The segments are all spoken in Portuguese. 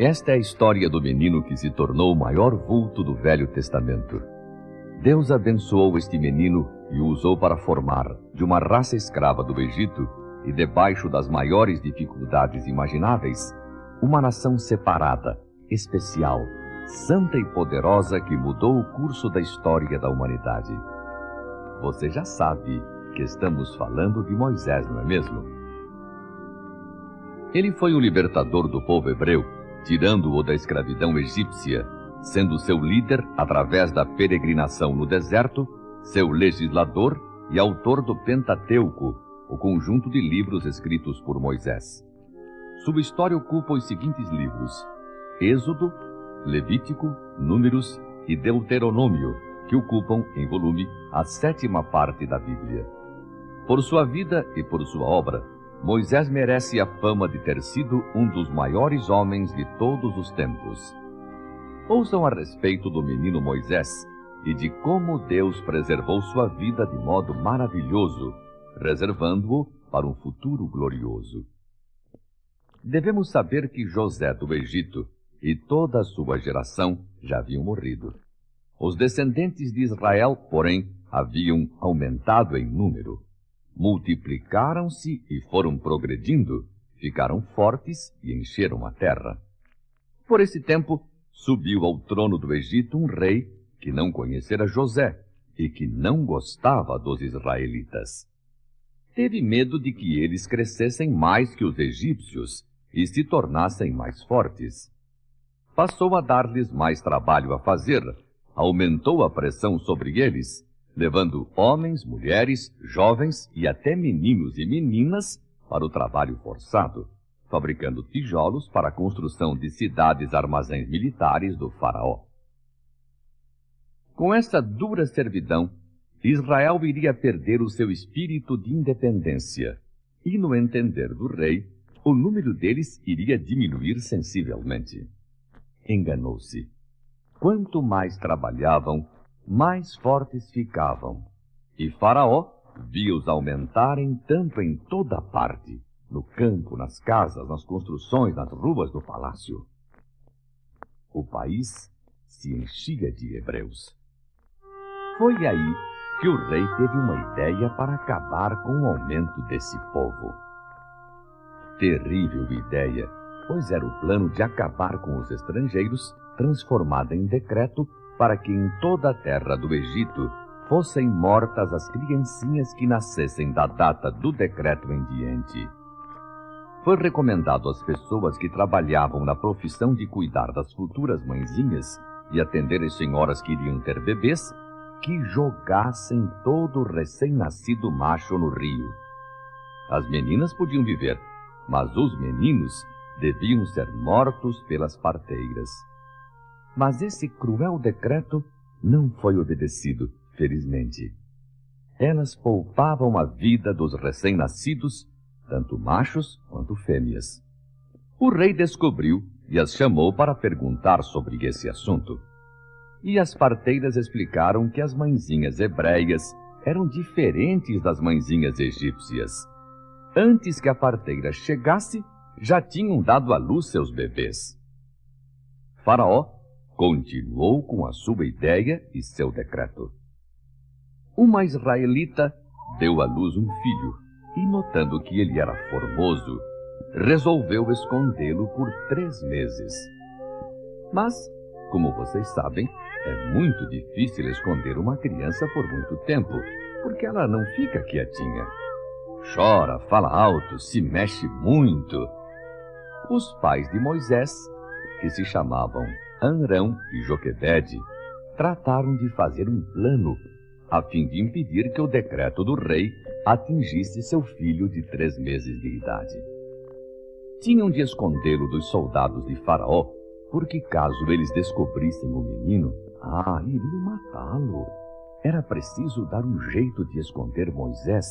Esta é a história do menino que se tornou o maior vulto do Velho Testamento. Deus abençoou este menino e o usou para formar, de uma raça escrava do Egito e debaixo das maiores dificuldades imagináveis, uma nação separada, especial, santa e poderosa que mudou o curso da história da humanidade. Você já sabe que estamos falando de Moisés, não é mesmo? Ele foi o libertador do povo hebreu, tirando-o da escravidão egípcia, sendo seu líder através da peregrinação no deserto, seu legislador e autor do Pentateuco, o conjunto de livros escritos por Moisés. Sua história ocupa os seguintes livros: Êxodo, Levítico, Números e Deuteronômio, que ocupam, em volume, a 7ª parte da Bíblia. Por sua vida e por sua obra, Moisés merece a fama de ter sido um dos maiores homens de todos os tempos. Ouçam a respeito do menino Moisés e de como Deus preservou sua vida de modo maravilhoso, reservando-o para um futuro glorioso. Devemos saber que José do Egito e toda a sua geração já haviam morrido. Os descendentes de Israel, porém, haviam aumentado em número. Multiplicaram-se e foram progredindo, ficaram fortes e encheram a terra. Por esse tempo, subiu ao trono do Egito um rei que não conhecera José e que não gostava dos israelitas. Teve medo de que eles crescessem mais que os egípcios e se tornassem mais fortes. Passou a dar-lhes mais trabalho a fazer, aumentou a pressão sobre eles, levando homens, mulheres, jovens e até meninos e meninas para o trabalho forçado, fabricando tijolos para a construção de cidades-armazéns militares do faraó. Com esta dura servidão, Israel iria perder o seu espírito de independência, e, no entender do rei, o número deles iria diminuir sensivelmente. Enganou-se. Quanto mais trabalhavam, mais fortes ficavam, e Faraó via-os aumentarem tanto em toda parte, no campo, nas casas, nas construções, nas ruas do palácio. O país se enchia de hebreus. Foi aí que o rei teve uma ideia para acabar com o aumento desse povo. Terrível ideia, pois era o plano de acabar com os estrangeiros, transformada em decreto para que em toda a terra do Egito fossem mortas as criancinhas que nascessem da data do decreto em diante. Foi recomendado às pessoas que trabalhavam na profissão de cuidar das futuras mãezinhas e atender as senhoras que iriam ter bebês, que jogassem todo o recém-nascido macho no rio. As meninas podiam viver, mas os meninos deviam ser mortos pelas parteiras. Mas esse cruel decreto não foi obedecido, felizmente. Elas poupavam a vida dos recém-nascidos, tanto machos quanto fêmeas. O rei descobriu e as chamou para perguntar sobre esse assunto. E as parteiras explicaram que as mãezinhas hebreias eram diferentes das mãezinhas egípcias. Antes que a parteira chegasse, já tinham dado à luz seus bebês. Faraó continuou com a sua ideia e seu decreto. Uma israelita deu à luz um filho e, notando que ele era formoso, resolveu escondê-lo por 3 meses. Mas, como vocês sabem, é muito difícil esconder uma criança por muito tempo, porque ela não fica quietinha. Chora, fala alto, se mexe muito. Os pais de Moisés, que se chamavam Arão e Joquebede, trataram de fazer um plano a fim de impedir que o decreto do rei atingisse seu filho de 3 meses de idade. Tinham de escondê-lo dos soldados de Faraó, porque caso eles descobrissem o menino, iriam matá-lo. Era preciso dar um jeito de esconder Moisés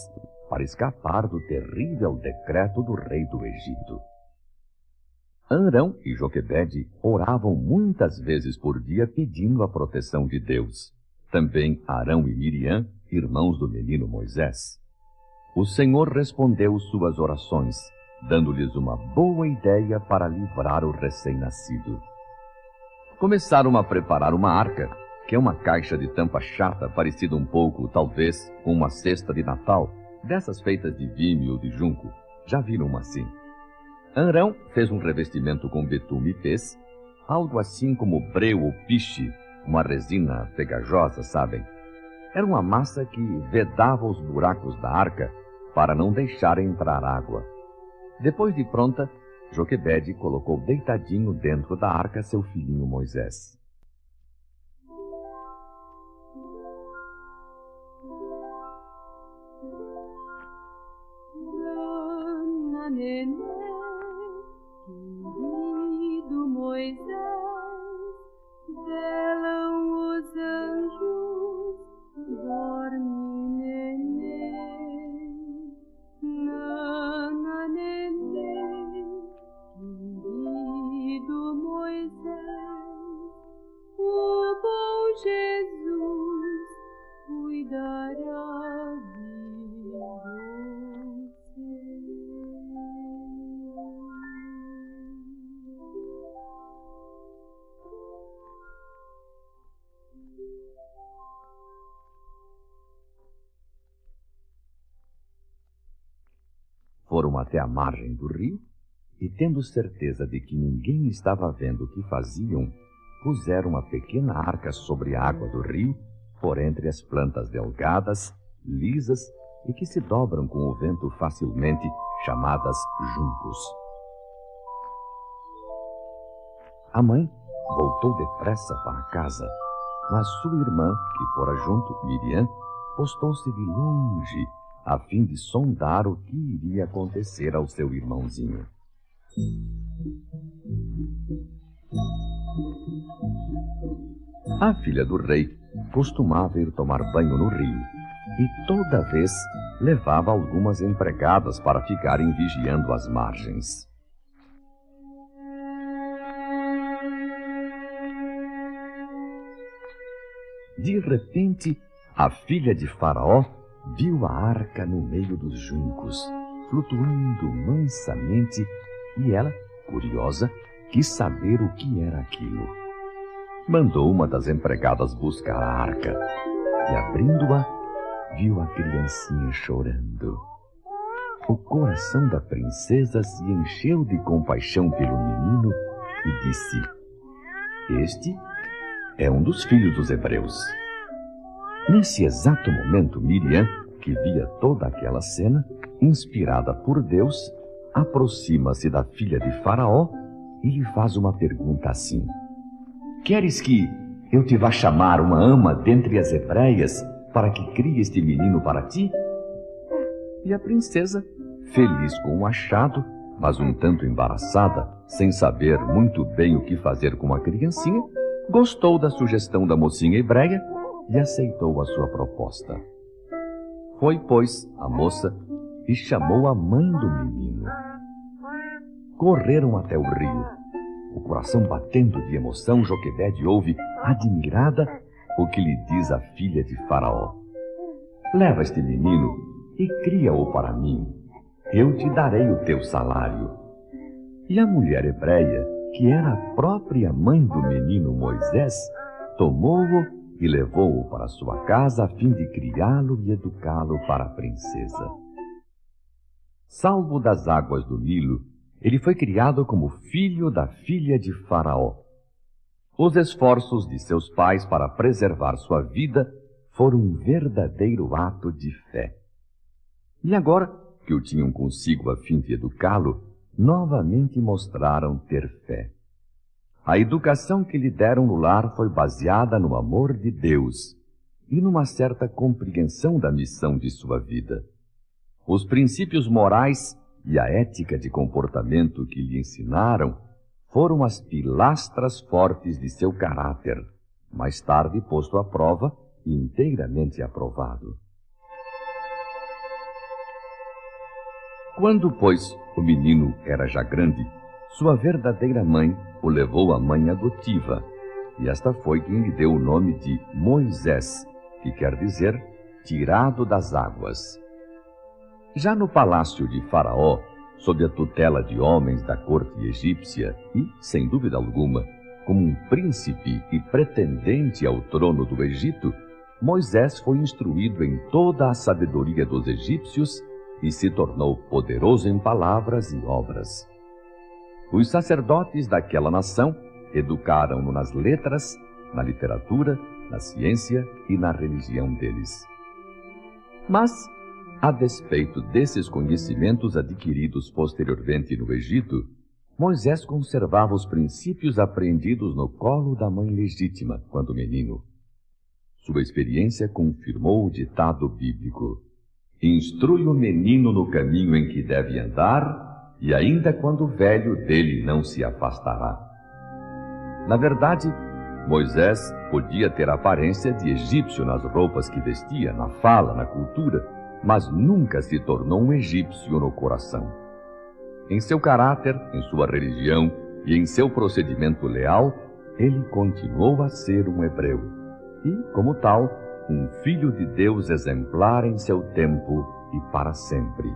para escapar do terrível decreto do rei do Egito. Arão e Joquebede oravam muitas vezes por dia pedindo a proteção de Deus. Também Arão e Miriam, irmãos do menino Moisés. O Senhor respondeu suas orações dando-lhes uma boa ideia para livrar o recém-nascido. Começaram a preparar uma arca, que é uma caixa de tampa chata, parecida um pouco, talvez, com uma cesta de Natal, dessas feitas de vime ou de junco. Já viram uma assim? Arão fez um revestimento com betume e pez, algo assim como breu ou piche, uma resina pegajosa, sabem? Era uma massa que vedava os buracos da arca para não deixar entrar água. Depois de pronta, Joquebede colocou deitadinho dentro da arca seu filhinho Moisés. Dona Nenê, querido Moisés, velam os anjos, dorme nenê. Nana Nenê, querido Moisés, o bom Jesus cuidará de você. Foram até a margem do rio e, tendo certeza de que ninguém estava vendo o que faziam, puseram uma pequena arca sobre a água do rio, por entre as plantas delgadas, lisas e que se dobram com o vento facilmente, chamadas juncos. A mãe voltou depressa para casa, mas sua irmã, que fora junto, Miriam, postou-se de longe, a fim de sondar o que iria acontecer ao seu irmãozinho. A filha do rei costumava ir tomar banho no rio e toda vez levava algumas empregadas para ficarem vigiando as margens. De repente, a filha de Faraó viu a arca no meio dos juncos, flutuando mansamente, e ela, curiosa, quis saber o que era aquilo. Mandou uma das empregadas buscar a arca e, abrindo-a, viu a criancinha chorando. O coração da princesa se encheu de compaixão pelo menino e disse: "Este é um dos filhos dos hebreus." Nesse exato momento, Miriam, que via toda aquela cena, inspirada por Deus, aproxima-se da filha de Faraó e lhe faz uma pergunta assim: "Queres que eu te vá chamar uma ama dentre as hebreias para que crie este menino para ti?" E a princesa, feliz com o achado, mas um tanto embaraçada, sem saber muito bem o que fazer com a criancinha, gostou da sugestão da mocinha hebreia e aceitou a sua proposta. Foi, pois, a moça e chamou a mãe do menino. Correram até o rio. O coração batendo de emoção, Joquebede ouve, admirada, o que lhe diz a filha de Faraó: "Leva este menino e cria-o para mim. Eu te darei o teu salário." E a mulher hebreia, que era a própria mãe do menino Moisés, tomou-o e levou-o para sua casa a fim de criá-lo e educá-lo para a princesa. Salvo das águas do Nilo, ele foi criado como filho da filha de Faraó. Os esforços de seus pais para preservar sua vida foram um verdadeiro ato de fé. E agora, que o tinham consigo a fim de educá-lo, novamente mostraram ter fé. A educação que lhe deram no lar foi baseada no amor de Deus e numa certa compreensão da missão de sua vida. Os princípios morais e a ética de comportamento que lhe ensinaram foram as pilastras fortes de seu caráter, mais tarde posto à prova e inteiramente aprovado. Quando, pois, o menino era já grande, sua verdadeira mãe o levou à mãe adotiva, e esta foi quem lhe deu o nome de Moisés, que quer dizer tirado das águas. Já no palácio de Faraó, sob a tutela de homens da corte egípcia e, sem dúvida alguma, como um príncipe e pretendente ao trono do Egito, Moisés foi instruído em toda a sabedoria dos egípcios e se tornou poderoso em palavras e obras. Os sacerdotes daquela nação educaram-no nas letras, na literatura, na ciência e na religião deles. Mas, a despeito desses conhecimentos adquiridos posteriormente no Egito, Moisés conservava os princípios aprendidos no colo da mãe legítima quando menino. Sua experiência confirmou o ditado bíblico: instrui o menino no caminho em que deve andar, e ainda quando velho dele não se afastará. Na verdade, Moisés podia ter a aparência de egípcio nas roupas que vestia, na fala, na cultura, mas nunca se tornou um egípcio no coração. Em seu caráter, em sua religião e em seu procedimento leal, ele continuou a ser um hebreu e, como tal, um filho de Deus exemplar em seu tempo e para sempre.